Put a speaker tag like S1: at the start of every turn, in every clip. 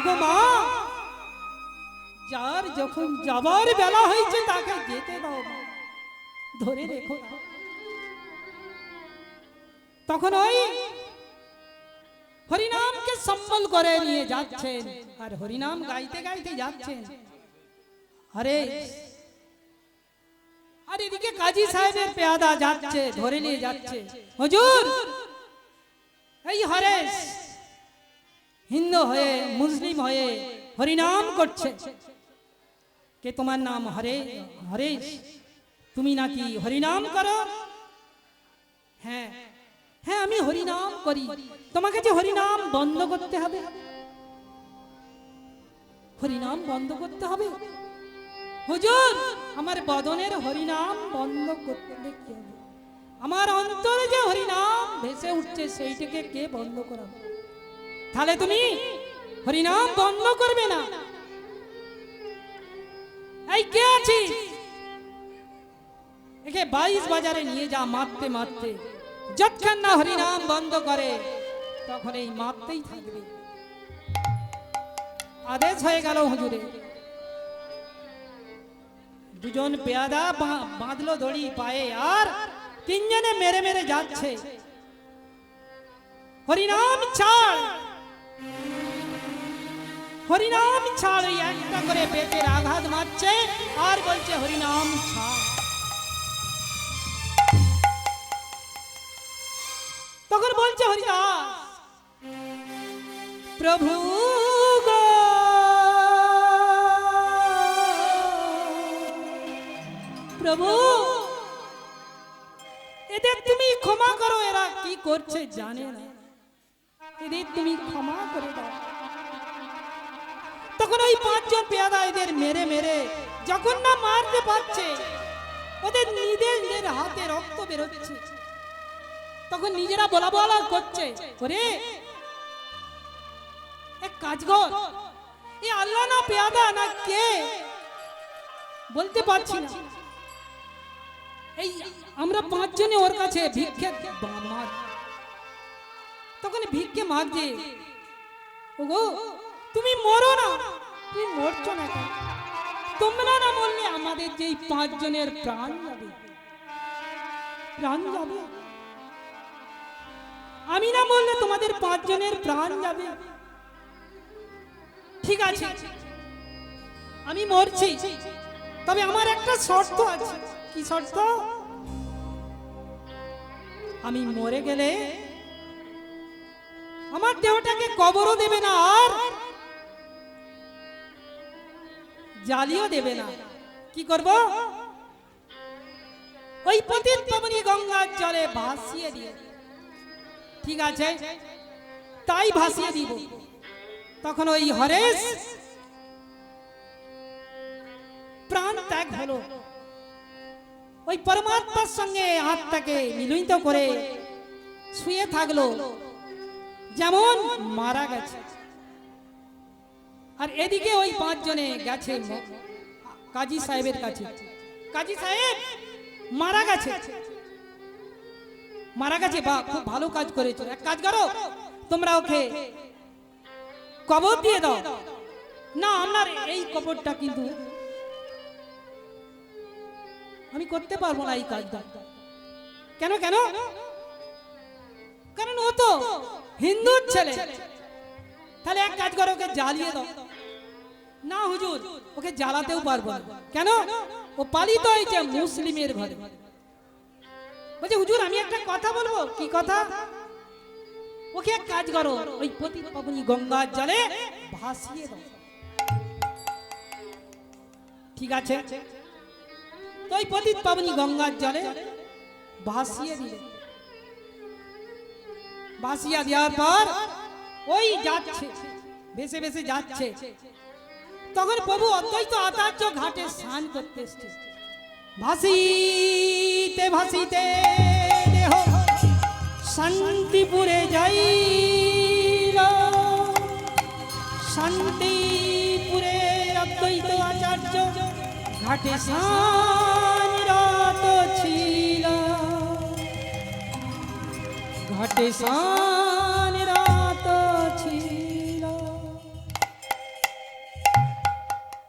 S1: গো মা, যার যখন যাবার বেলা হয়েছে তাকে যেতে দাও, ধরে রেখো। তখন ওই হরিনামকে সম্বল করে নিয়ে যাচ্ছেন, আর হরিনাম গাইতে গাইতে যাচ্ছেন। আরে আর এদিকে কাজী সাহেবের পেয়াদা যাচ্ছে, ধরে নিয়ে যাচ্ছে। হুজুর, এই হরেশ হিন্দু হয়ে মুসলিম হয়ে হরিনাম করছে। কে তোমার নাম? হরেশ। তুমি নাকি হরিনাম করো? হ্যাঁ হ্যাঁ, আমি হরিনাম করি। তোমাকে যে হরিনাম বন্ধ করতে হবে, হরিনাম বন্ধ করতে হবে। হুজুর, আমার বদনের হরিনাম বন্ধ করতে কি হবে? আমার অন্তরে যে হরিনাম ভেসে উঠছে সেইটাকে কে বন্ধ করাবে? তাহলে তুমি হরিনাম বন্ধ করবে না? এই কে আছিস? একে 22 বাজারে নিয়ে যা, মারতে মারতে যতক্ষণ না হরিনাম বন্ধ করে তখন এই মারতেই থাকবে। আদেশ হয়ে গেল হুজুরে। দুজন পেয়াদা বাঁধলো দড়ি পায়ে, আর তিনজনে মেরে মেরে যাচ্ছে। হরিনাম ছাড়, হরিনাম ছাড়। ওই একটা করে পেটের আঘাত মারছে আর বলছে হরিনাম ছাড়। তখন বলছে হরিদাস, প্রভু গো, প্রভু এদের তুমি ক্ষমা করো, এরা কি করছে জানে না, এদের তুমি ক্ষমা করে দাও। তখন ওই 5 জন পেয়াদা এদের মেরে মেরে যখন না মারতে পারছে, ওদের নিজেদের হাতে রক্ত বেরোচ্ছে, তখন নিজেরা বলা বলা করছে, ওরে এক কাজ কর, এই আল্লাহ না পেয়াদা না কে বলতে পারছি না, এই আমরা 5 জনে ওর কাছে ভিক্ষে মাগ। তখন ভিক্ষে মাগছে, ওগো তুমি মরো না, তুমি মরছো না কেন? তোমরা না মরলে আমাদের যেই 5 জনের প্রাণ যাবে, প্রাণ যাবে। আমি না বললে তোমাদের 5 জনের প্রাণ যাবে। ঠিক আছে, আমি মরছি, তবে আমার একটা শর্ত আছে। কি শর্ত? আমি মরে গেলে আমার দেহটাকে কবরও দেবে না, আর জ্বালিও দেবে না। কি করব? ওই পতিত পাবনী গঙ্গার জলে ভাসিয়ে দিয়ে। ঠিক আছে, তাই ভাসিয়ে দিব। তখন ওই হরেশ প্রাণ ত্যাগ হলো, ওই পরমাত্মার সঙ্গে আত্মাকে মিলিত করে শুয়ে থাকলো, যেমন মারা গেছে। আর এদিকে ওই 5 জনে গেছে কাজী সাহেবের কাছে। কাজী সাহেব মারা গেছে, মারা গেছে। বা খুব ভালো কাজ করেছো, এক কাজ করো, তোমরা ওকে কবর দিয়ে দাও। না, আপনার এই কবরটা কিন্তু আমি করতে পারবো না এই কাজটা। কেন কেন? কারণ ও তো হিন্দুর ছেলে। তাহলে এক কাজ করো, ওকে জ্বালিয়ে দাও। না হুজুর, ওকে জ্বালাতেও পারবো না। কেন? ও পালিত হয়েছে মুসলিমের ঘরে। বলছে হুজুর আমি একটা কথা বলবো। কি কথা? ওকে এক কাজ করো, ওই পতিত পাবনী গঙ্গার জলে ভাসিয়ে দাও। ঠিক আছে, তো ওই পতিত পাবনী গঙ্গার জলে ভাসিয়ে দিলে। ভাসিয়ে দেওয়ার পর ওই যাচ্ছে, ভেসে ভেসে যাচ্ছে। তখন প্রভু অদ্বৈত আচার্য ঘাটে স্নান করতে এসছে। ভাসিতে ভাসিতে দেহ শান্তিপুরে যাইল, শান্তিপুরে অদ্বৈত আচার্য ঘাটে স্নানরত ছিল, ঘাটে স্নানরত ছিল।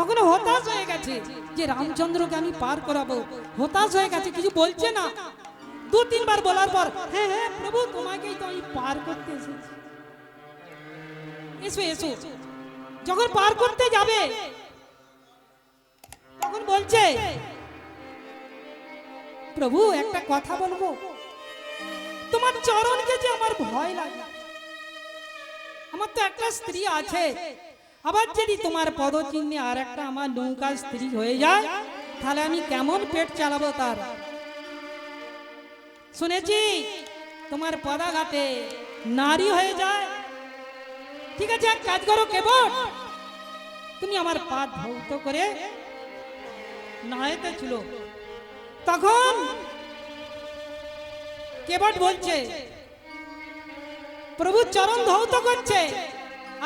S1: তখন হতাশ হয়ে গেছে যে রামচন্দ্রকে আমি পার করাবো, হতাশ হয়ে গেছে, কিছু বলছে না। দু তিনবার বলার পর, হ্যাঁ হ্যাঁ প্রভু তোমাকেই তো আমি পার করতে এসেছি, এসো এসো। যখন পার করতে যাবে তখন বলছে, প্রভু একটা কথা বলবো, তোমার চরণকে যে আমার ভয় লাগে, আমার তো একটা স্ত্রী আছে, আবার যদি তোমার পদচিহ্নে আর একটা আমার নৌকার স্ত্রী হয়ে যায়, তাহলে আমি কেমন পেট চালাবো তার। শুনেছি তোমার পদাঘাতে নারী হয়ে যায়, ঠিক আছে এক কাজ করো কেবট, তুমি আমার পা ধৌত করে নায়েতে ছিল। তখন কেবট বলছে, প্রভু চরণ ধৌত করছে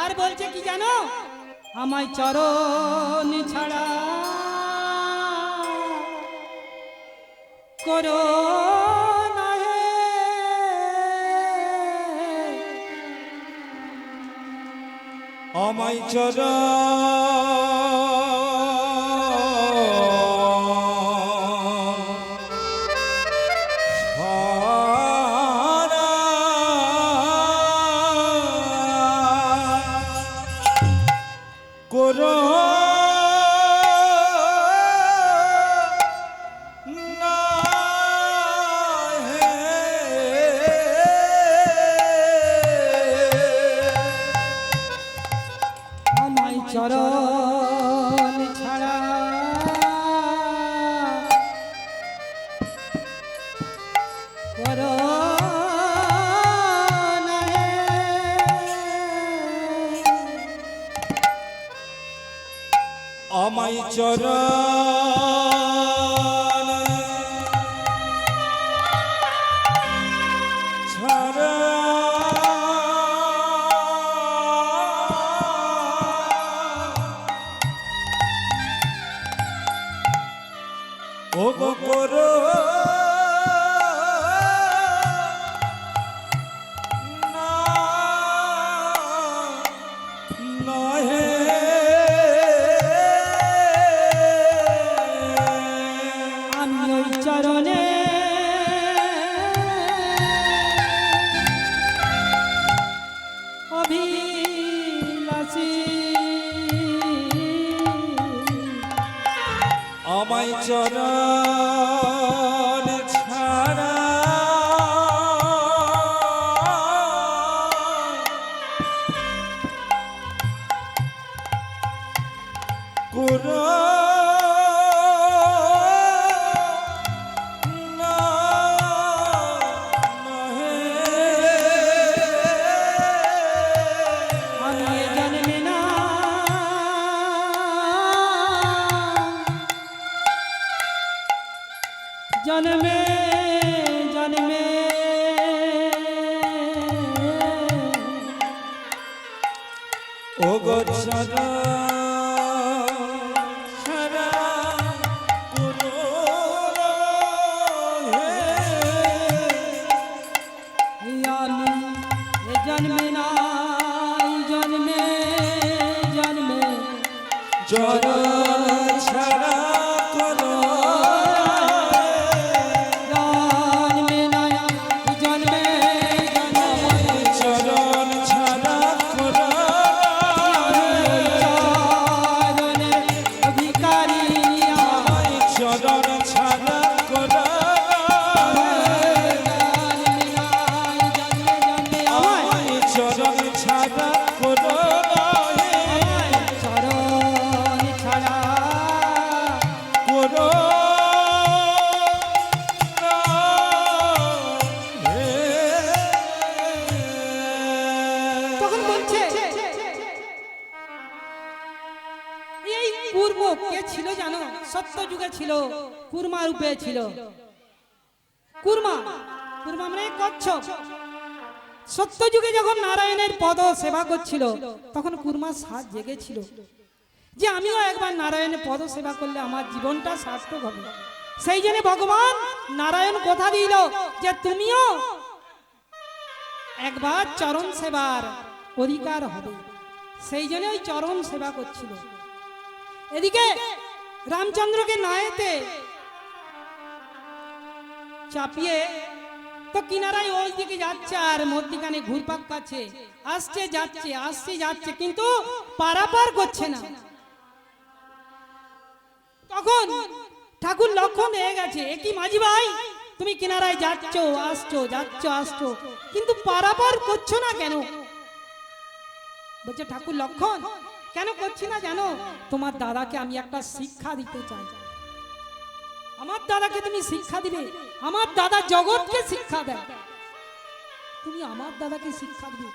S1: আর বলছে কি জানো, আমায় চরণ ছাড়া করো না হে,
S2: আমায় চরণ করো না হে।
S1: আমায় চরণ ছাড়া করো না হে।
S2: আমায় চরণ ছাড়া ও গো করো না, না হে।
S1: আমি ওই চরণে অভিলাষী,
S2: আমায় চরণ ছাড়া করো না, না হে।
S1: আমি এ জন্মে না জন্মে জন্মে
S2: ও গো ছাড়া ছাড়া করো না হে।
S1: আমি এ জন্মে না জন্মে জন্মে
S2: চরণ ছাড়া করো
S1: জন্মে না জন্মে জন্মে
S2: চরণ ছাড়া করো
S1: চরণে অধিকারী
S2: আমায় চরণ ছাড়া করো আমায় চরণ ছাড়া করো না হে।
S1: চরণ ছাড়া
S2: করো না হে।
S1: তখন বলছে, এই কুর্ম কে ছিল জানো, সত্য যুগে ছিল, কুর্মা রূপে ছিল। কুর্মা কুর্মা মানে কচ্ছপ। সত্য যুগে যখন নারায়ণের পদ সেবা করছিল, তখন কুর্মার সাজ জেগেছিল যে আমিও একবার নারায়ণের পদ সেবা করলে আমার জীবনটা সার্থক হবে। সেই জন্য ভগবান নারায়ণ কথা দিল যে তুমিও একবার চরণ সেবার অধিকার হবে। সেই জন্য ওই চরণ সেবা করছিল। এদিকে রামচন্দ্রকে নায়েতে চাপিয়ে তো কিনারায় ওই দিকে যাচ্ছে আর মধ্যিখানে ঘুরপাক খাচ্ছে, আসছে যাচ্ছে আসছে যাচ্ছে, কিন্তু পারাপার করছে না। তখন ঠাকুর লক্ষণ হয়ে গেছে, একই মাঝি ভাই তুমি কিনারায় যাচ্ছ আসছো যাচ্ছ আসছো, কিন্তু পারাপার করছো না কেন? বলছে ঠাকুর লক্ষণ কেন করছি না জানো? তোমার দাদাকে আমি একটা শিক্ষা দিতে চাই। আমার দাদাকে তুমি শিক্ষা দিবে? আমার দাদা জগৎকে শিক্ষা দেয়, তুমি আমার দাদাকে শিক্ষা দিবে?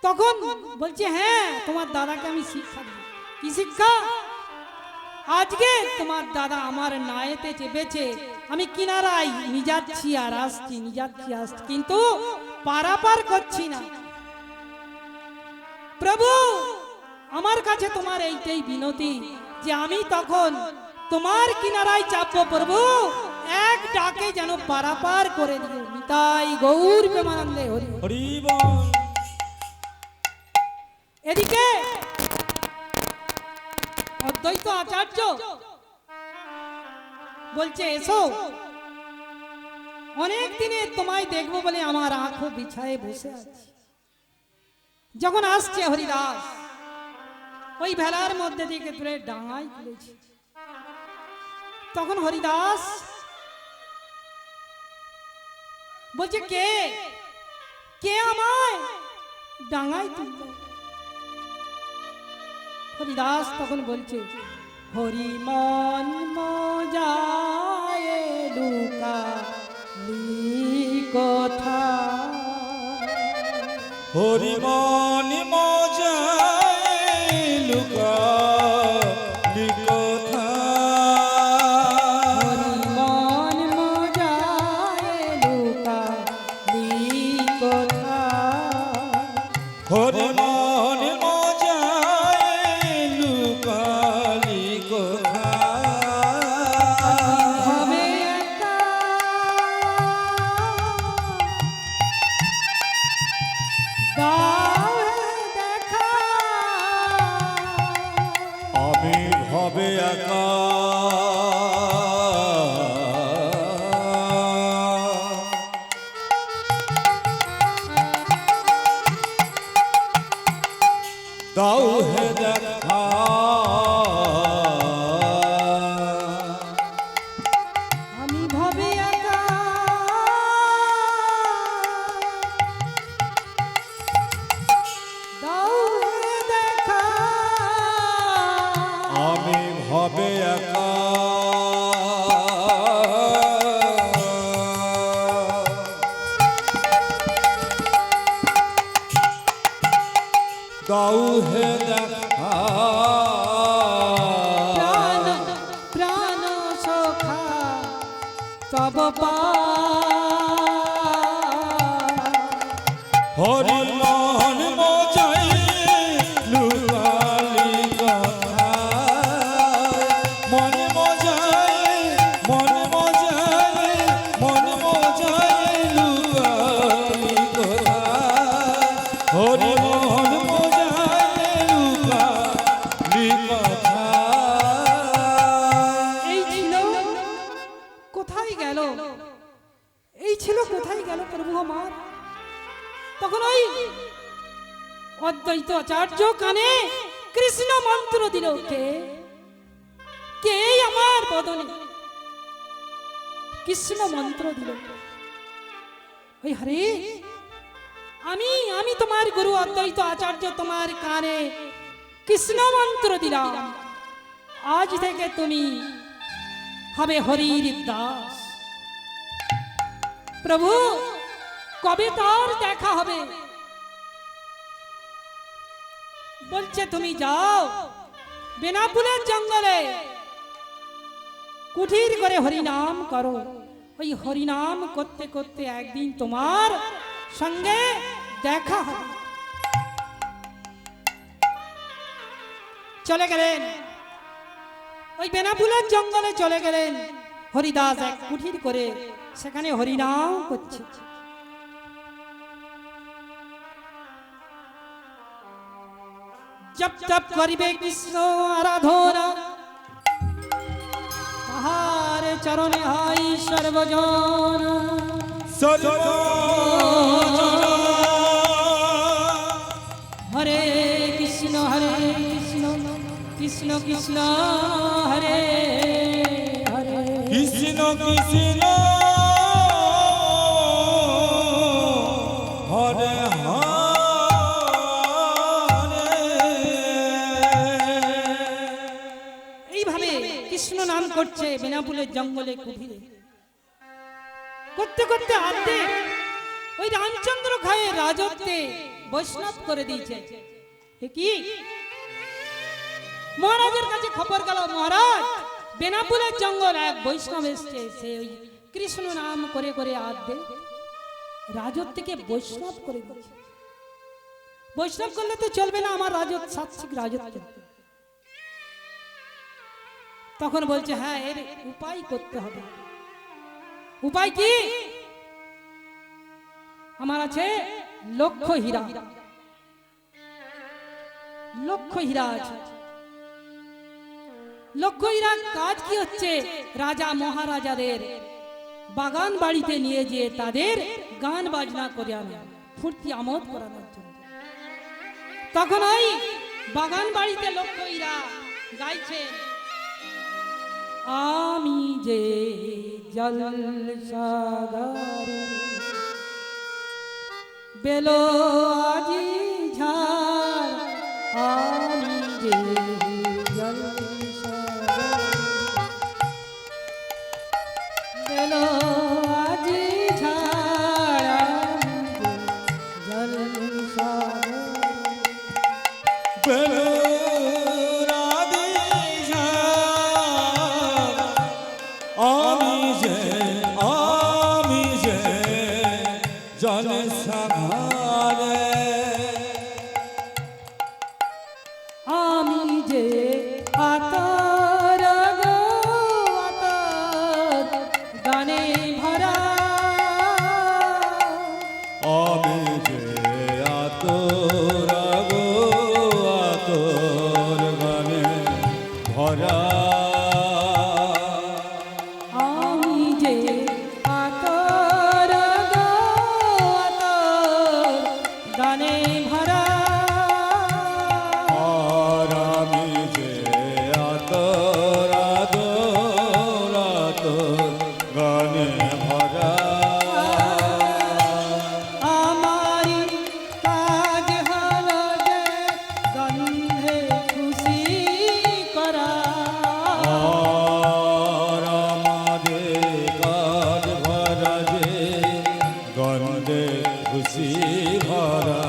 S1: তখন বলছে হ্যাঁ তোমার দাদাকে আমি শিক্ষা দিব। কি শিক্ষা? আজকে তোমার দাদা আমার নায়েতে চেপেছে, আমি কিনারায় নিয়ে যাচ্ছি আর আসছি, নিয়ে যাচ্ছি আসছি, কিন্তু পারাপার করছি না। প্রভু আমার কাছে তোমার এইটাই বিনতি যে আমি তখন তোমার কিনারায় চাপবো, প্রভু এক ডাকে যেন পারাপার করে দিও। নিতাই গৌর প্রেমানন্দে হরি
S2: হরি বল।
S1: এদিকে অদ্বৈত আচার্য বলছে এসো, অনেক দিনে তোমায় দেখবো বলে আমার আঁখো বিছায়ে বসে আছি। যখন আসছে হরিদাস ওই ভেলার মধ্যে দিকে তুলে ডাঙায় তুলেছে, তখন হরিদাস বলছে কে কে আমায় ডাঙায় তুলল? হরিদাস তখন বলছে হরিমন মজায় লুকালি কথা,
S2: হরিমন মজায় লুকালি কথা,
S1: হরিমন মজায় লুকালি কথা,
S2: হরিমন মজায় লুকালি কথা।
S1: হবে একা দাও দেখা,
S2: আমি হবে একা, দাও হে দেখা,
S1: আমি ভাবে একা দাও হে দেখা,
S2: আমি হবে একা, দাও হে দেখা,
S1: প্রাণ প্রাণ সখা তব পা,
S2: হরিমন মজাই লুকালি কথা, মন মজাই মন মজাই মন মজাই লুকালি কথা, হরিমন মজাই লুকালি কথা।
S1: এই ছিল কোথায় গেল, এই ছিল কোথায় গেল প্রভু আমার? তখন ওই অদ্বৈত আচার্য কানে কৃষ্ণ মন্ত্র দিল, কে কে আমার বদনে কৃষ্ণ মন্ত্র দিল। ওই হরে আমি আমি তোমার গুরু অদ্বৈত আচার্য তোমার কানে কৃষ্ণ মন্ত্র দিলাম, আজ থেকে তুমি হবে হরির দাস। প্রভু কবে তার দেখা হবে? বলছে তুমি যাও বেনাপুলের জঙ্গলে কুঠির করে হরিনাম করো, ওই হরিনাম করতে করতে একদিন তোমার সঙ্গে দেখা হবে। চলে গেলেন ওই বেনাপুলের জঙ্গলে, চলে গেলেন হরিদাস এক কুঠির করে সেখানে হরিনাম করছে। জপ জপ করিবে কৃষ্ণ আরাধনা, তাহার চরণে হয় সর্বজন। হরে কৃষ্ণ কৃষ্ণ কৃষ্ণ হরে হরে,
S2: কৃষ্ণ কৃষ্ণ হরে হরে।
S1: এইভাবে কৃষ্ণ নাম করছে বেনাপুলের জঙ্গলে কুঠিরে। করতে করতে আনতে ওই রামচন্দ্র খায়ে রাজত্বে বৈষ্ণব করে দিয়েছে। এ কি মহারাজের কাছে খবর গেল, মহারাজ বেনাপুলের জঙ্গল এক বৈষ্ণব এসছে, সে ওই কৃষ্ণ নাম করে করে আদে রাজত্বকে বৈষ্ণব করে দিয়েছে। বৈষ্ণব করলে তো চলবে না, আমার রাজত্ব সাত্বিক রাজত্ব। তখন বলছে হ্যাঁ, এর উপায় করতে হবে। উপায় কি? আমার আছে লক্ষ হীরা, লক্ষ হীরা আছে। লক্ষ হীরার কাজ কি হচ্ছে? রাজা মহারাজাদের বাগান বাড়িতে নিয়ে যেয়ে তাদের গান বাজনা করে আনা, ফুর্তি আমোদ করানোর জন্য। তখন ওই বাগান বাড়িতে লক্ষ হীরা গাইছে, আমি যে জলসাগরে বেলো আজি ঝাড়, আমি যে জলসাগরে বেলো আজি ঝাড়, আমি যে জলসাগরে
S2: আমি যে জলসাগরে,
S1: আমি যে আতর গো আতর গানে ভরা,
S2: আমি যে আতর গো আতর গানে ভরা,
S1: আমি যে আতর গো আতর গানে ভরা,
S2: আর আমি যে আতর আতর আতর গানে ভরা।
S1: আমারি কাজ হলো যে গন্ধে খুশি করা,
S2: আর আমাদের কাজ ভরা যে গন্ধে খুশি ভরা।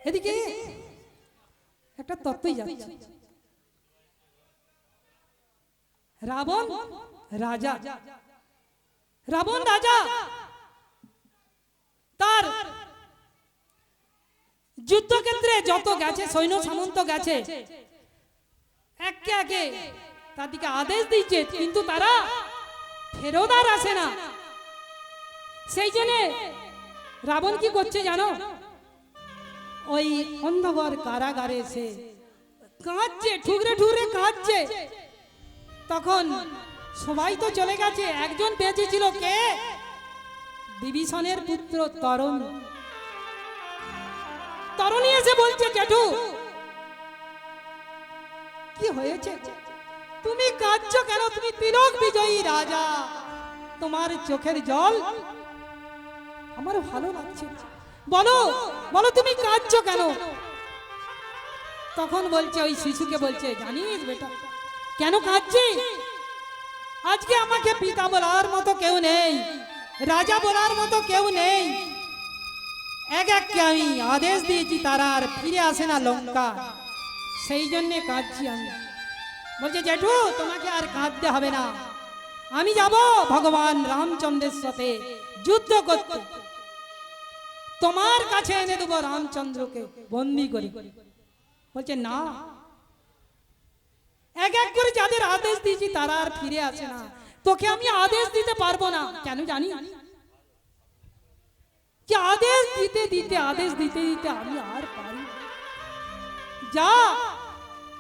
S1: এদিকে একটা তত্ত্বই যাচ্ছে। রাবণ রাজা, রাবণ রাজা তার যুদ্ধক্ষেত্রে যত গেছে সৈন্য সামন্ত গেছে, একে একে তার দিকে আদেশ দিচ্ছে, কিন্তু তারা ফেরত আর আসে না। সেই জন্য রাবণ কি করছে জানো? ওই অন্ধকার কারাগারে এসে কাঁদছে, ঠুকরে ঠুকরে কাঁদছে। তখন সবাই তো চলে গেছে, একজন বেঁচে ছিল, কে? বিভীষণের পুত্র তরুণ। তরুণী এসে বলছে, জেঠু কি হয়েছে? তুমি কাঁদছো কেন? তুমি তিলক বিজয়ী রাজা, তোমার চোখের জল আমার ভালো লাগছে, বলো বলো তুমি কাঁদছো কেন? তখন বলছে, ওই শিশুকে বলছে, জানিস বেটা কেন কাঁদছি? আজকে আমাকে পিতা বলার মতো কেউ নেই, রাজা বলার মতো কেউ নেই। এক এককে আমি আদেশ দিয়েছি, তারা আর ফিরে আসে না লঙ্কা, সেই জন্য কাঁদছি আমি। বলছে, জেঠু তোমাকে আর কাঁদতে হবে না, আমি যাব ভগবান রামচন্দ্রের সাথে যুদ্ধ করতে, তোমার কাছে এনে দেবো রামচন্দ্রকে বন্দি করে। বলছে, না, এক এক করে যাদের আদেশ দিয়েছি তারা আর ফিরে আসে না, তোকে আমি আদেশ দিতে পারবো না। কেন জানি? যে আদেশ দিতে দিতে আদেশ দিতে দিতে আমি আর পারি। যা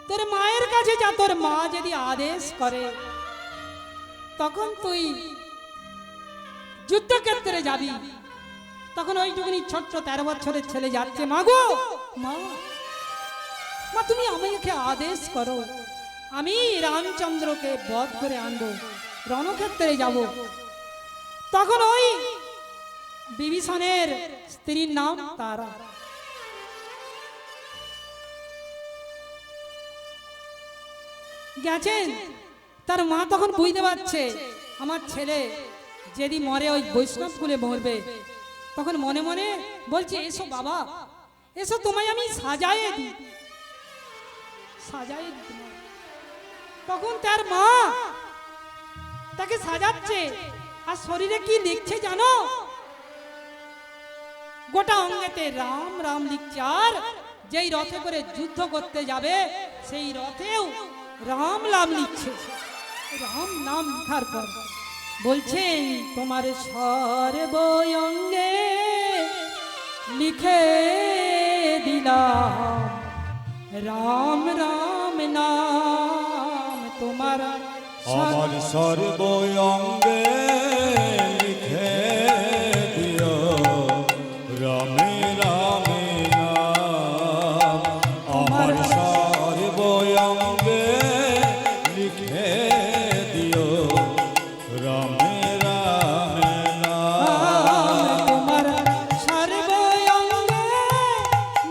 S1: তোর মায়ের কাছে যা, তোর মা যদি আদেশ করে তখন তুই যুদ্ধক্ষেত্রে যাবি। তখন ওইটুকুনি ছোট্ট 13 বছরের ছেলে যাচ্ছে, মা গো মা, মা তুমি আমাকে আদেশ করো, আমি রামচন্দ্রকে বধ করে আনবো, রণক্ষেত্রে যাব। তখন ওই বিভীষণের স্ত্রীর নাম তারা। গেছেন, তার মা তখন বুঝতে পারছে আমার ছেলে যদি মরে ওই বৈষ্ণব কুলে মরবে। তখন মনে মনে বলছে, এসো বাবা এসো, তোমায় আমি সাজায়ে দিই, সাজায়ে দিই। তখন তার মা তাকে সাজাচ্ছে, আর শরীরে কি লিখছে জানো? গোটা অঙ্গেতে রাম রাম লিখছে, আর যেই রথে করে যুদ্ধ করতে যাবে সেই রথেও রাম নাম লিখছে। রাম নাম লিখার পর বলছেন, তোমার সর্বঙ্গে লিখে দিলাম রাম রাম নাম, তোমার
S2: আমার সর্বঙ্গে লিখে দিও রামে রামে নাম। আমার সর্বঙ্গে লিখে দিও রামে রামে নাম।
S1: তোমার সর্বঙ্গে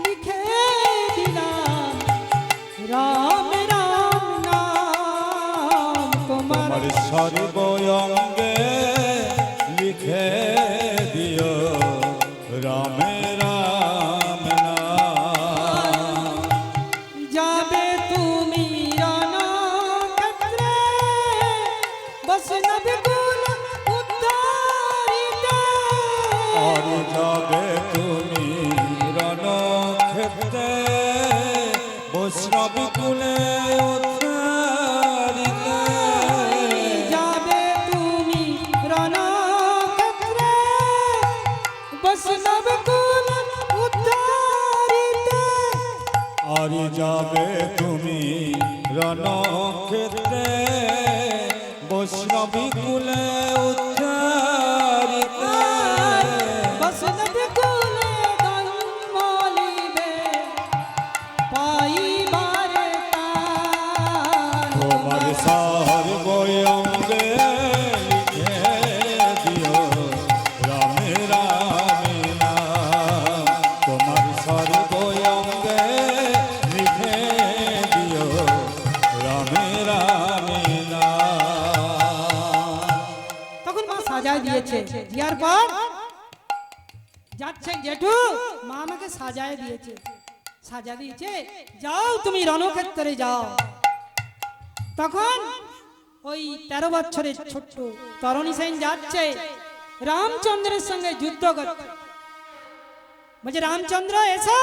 S1: লিখে দিলাম রাম রাম নাম, তোমার
S2: আমার সর্বঙ্গে লিখে দিও রামে রাম নাম।
S1: যাবে তুমি রণক্ষেত্রে, বৈষ্ণব কুল উদ্ধারিতে।
S2: আর যাবে তুমি রণক্ষেত্রে, বৈষ্ণব কুলে উদ্ধারিতে।
S1: যাবে তুমি রণক্ষেত্রে, বৈষ্ণব কুল উদ্ধারিতে।
S2: আর যাবে তুমি রণক্ষেত্রে, বৈষ্ণবী কুলে উদ্ধারিতে।
S1: বৈষ্ণব কুলে জন্ম লিবে, পাইবারে তান।
S2: তোমার সর্বঙ্গে লিখে দিও রামে রামে নাম। তোমার সর্বঙ্গে লিখে দিও রামে রামে নাম।
S1: তখন মা সাজায় দিয়েছে, দেওয়ার পর যাচ্ছে, জেঠু মা আমাকে সাজায় দিয়েছে, সাজা দিয়েছে, যাও তুমি রণক্ষেত্রে যাও। তখন ওই 13 বছরের ছোট্ট তরুণী সেন যাচ্ছে রামচন্দ্রের সঙ্গে যুদ্ধ করতে। বলছে, রামচন্দ্র এসো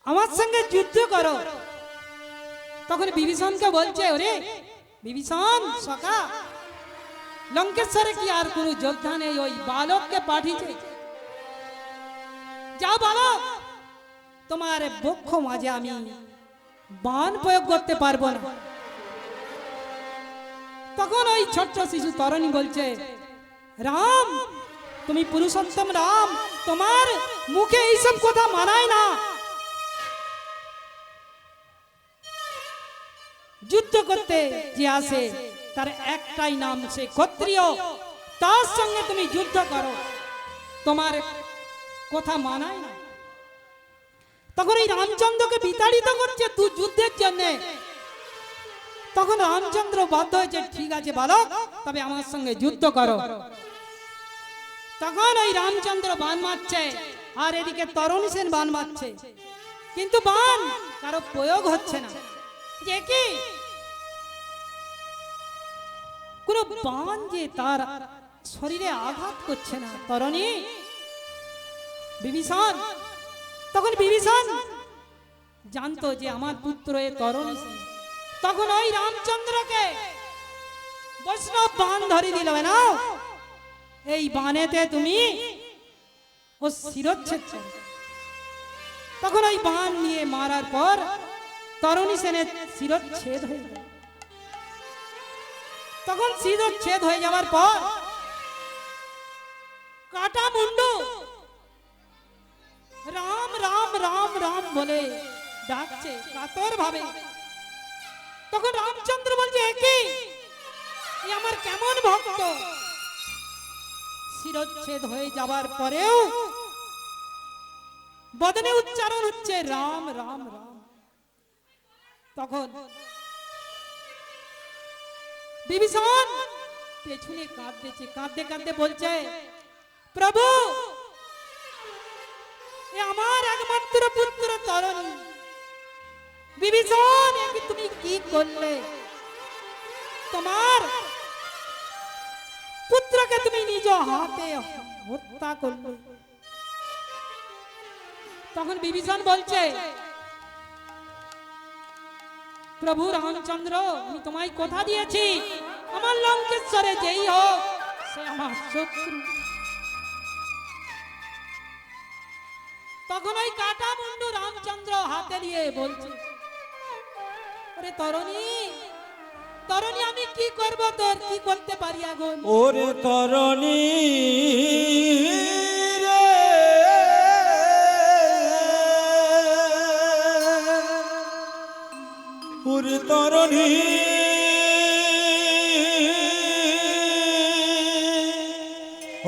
S1: আমার সঙ্গে যুদ্ধ করো। তখন বিভীষণকে বলছে, ওরে বিভীষণ সখা, লঙ্কেশ্বরে কি আর কোনো যোদ্ধা নেই? ওই বালককে পাঠিয়েছে, যাও বালক, তোমার বক্ষ মাঝে আমি বাণ প্রয়োগ করতে পারবো না। তখন ওই ছোট্ট শিশু তরুণী বলছে, রাম তুমি পুরুষোত্তম রাম, তোমার মুখে এইসব কথা মানায় না। যুদ্ধ করতে যে আসে তার একটাই নাম, সে ক্ষত্রিয়, তার সঙ্গে তুমি যুদ্ধ করো, তোমার কথা মানায় না। তখন এই রামচন্দ্রকে বিতাড়িত করছে তুই যুদ্ধের জন্য। তখন রামচন্দ্র বাধ্য হয়েছে, ঠিক আছে বালক, তবে আমার সঙ্গে যুদ্ধ করো। তখন ওই রামচন্দ্র বাণ মারছে, আর এদিকে তরুণী সেন বাণ মারছে, কিন্তু বাণ কারো প্রয়োগ হচ্ছে না। যে কি কোন বাণ যে তার শরীরে আঘাত করছে না। তরুণী বিভীষণ, তখন বিভীষণ জানতো যে আমার পুত্র এ তরুণী সেন। তখন ওই রামচন্দ্রকে বৈষ্ণব বাণ ধরে দিল, না এই বাণেতে তুমি ও শিরচ্ছেদ করো। তখন ওই বাণ নিয়ে মারার পর তরুণী সেনের শিরচ্ছেদ হয়ে গেল। তখন শিরচ্ছেদ হয়ে যাওয়ার পর কাটা মুন্ডু রাম রাম রাম রাম বলে ডাকছে কাতর ভাবে। তখন রামচন্দ্র বলছে, এ আমার কেমন ভক্ত! শিরচ্ছেদ হয়ে যাবার পরেও বদনে উচ্চারণ হচ্ছে রাম রাম রাম। তখন বিভীষণ পেছনে কাঁদতেছে, কাঁদতে কাঁদতে বলছে, প্রভু এ আমার একমাত্র পুত্র তরুণ বিভীষণ, একে তুমি কি করলে? তোমার পুত্রকে তুমি নিজ হাতে হত্যা করলে। তখন বিভীষণ বলছে, প্রভু রামচন্দ্র, আমি তোমায় কথা দিয়েছি, আমার লঙ্কেশ্বরে যেই হোক সে আমার শত্রু। তখন ওই কাটা মুন্ডু রামচন্দ্র হাতে নিয়ে বলছে, ওরে তরুণী, তরুণী আমি কি করব, তোর কি করতে পারি এখন?
S2: ওরে তরণী রে, ওরে তরণী,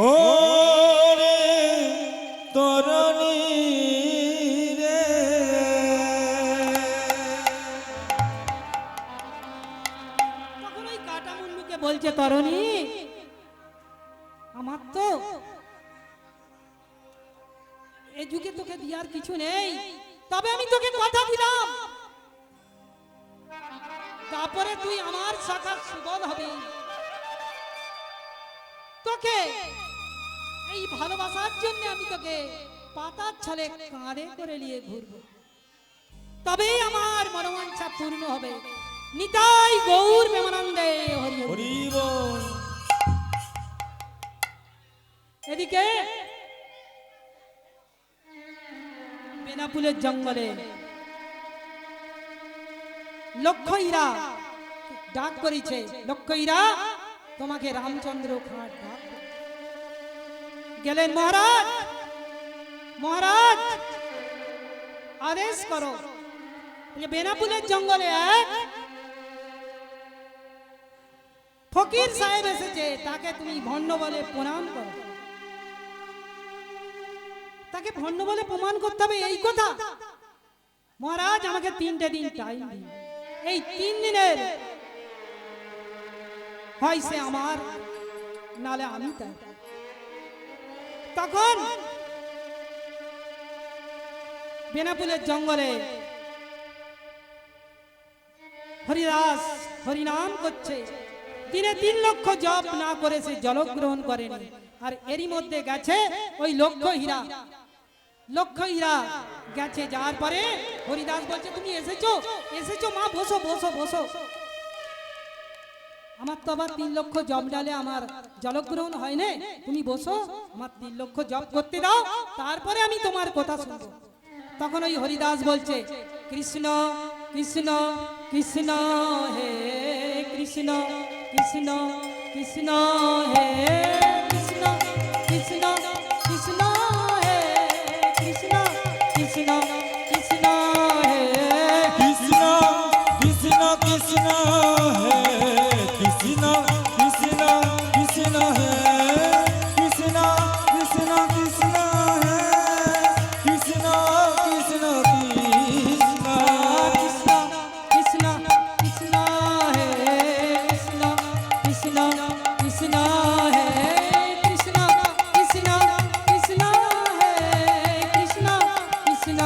S2: ওরে তরণী রে।
S1: তখন ওই কাটা মুন্ডুকে বলছে, তরুণী আমার তো এ যুগে তোকে দিয়ার কিছু নেই, তবে আমি তোকে কথা দিলাম, তারপরে তুই আমার শাখার সুবল হবি। তোকে এই ভালোবাসার জন্য আমি তোকে পাতার ছলে কাঁধে করে নিয়ে ঘুরবো, তবেই আমার মনোবাঞ্ছা পূর্ণ হবে। নিতাই গৌর প্রেমানন্দে হরি হরি।
S2: হরি বল।
S1: এদিকে বেনাপুলের জঙ্গলে লক্ষ্মীরা ডাক করেছে, লক্ষ্মীরা তোমাকে রামচন্দ্র খাঁট ডাক। গেলেন মহারাজ, মহারাজ আদেশ করো যে বেনাপুলের জঙ্গলে এক ফকির সাহেব এসেছে, তাকে তুমি ভণ্ড বলে প্রণাম করো। তাকে ভণ্ড বলে প্রমাণ করতে হবে এই কথা? মহারাজ আমাকে 3টে দিন টাইম দিন, এই 3 দিনের হয় সে আমার, নালে আমি তাই। তখন বেনাপুলের জঙ্গলে হরিদাস হরিনাম করছে। দিনে 3 লক্ষ জপ না করে সে জলগ্রহণ করেনি। আর এরই মধ্যে গেছে ওই লক্ষ হীরা গেছে। যাওয়ার পরে হরিদাস বলছে, তুমি এসেছো মা, বসো বসো বসো। আমার তো আবার 3 লক্ষ জপ ডালে আমার জলগ্রহণ হয় না, তুমি বসো, আমার 3 লক্ষ জপ করতে দাও, তারপরে আমি তোমার কথা শুনবো। তখন ওই হরিদাস বলছে, কৃষ্ণ কৃষ্ণ কৃষ্ণ হে কৃষ্ণ কৃষ্ণ কৃষ্ণ হে কৃষ্ণ কৃষ্ণ কৃষ্ণ হে কৃষ্ণ কৃষ্ণ কৃষ্ণ হে
S2: কৃষ্ণ কৃষ্ণ কৃষ্ণ হে কৃষ্ণ কৃষ্ণ কৃষ্ণ হে কৃষ্ণ কৃষ্ণ কৃষ্ণ হে কৃষ্ণ কৃষ্ণ কৃষ্ণ
S1: কৃষ্ণ কৃষ্ণ হে কৃষ্ণ কৃষ্ণ কৃষ্ণ হে কৃষ্ণ কৃষ্ণ কৃষ্ণ হে কৃষ্ণ কৃষ্ণ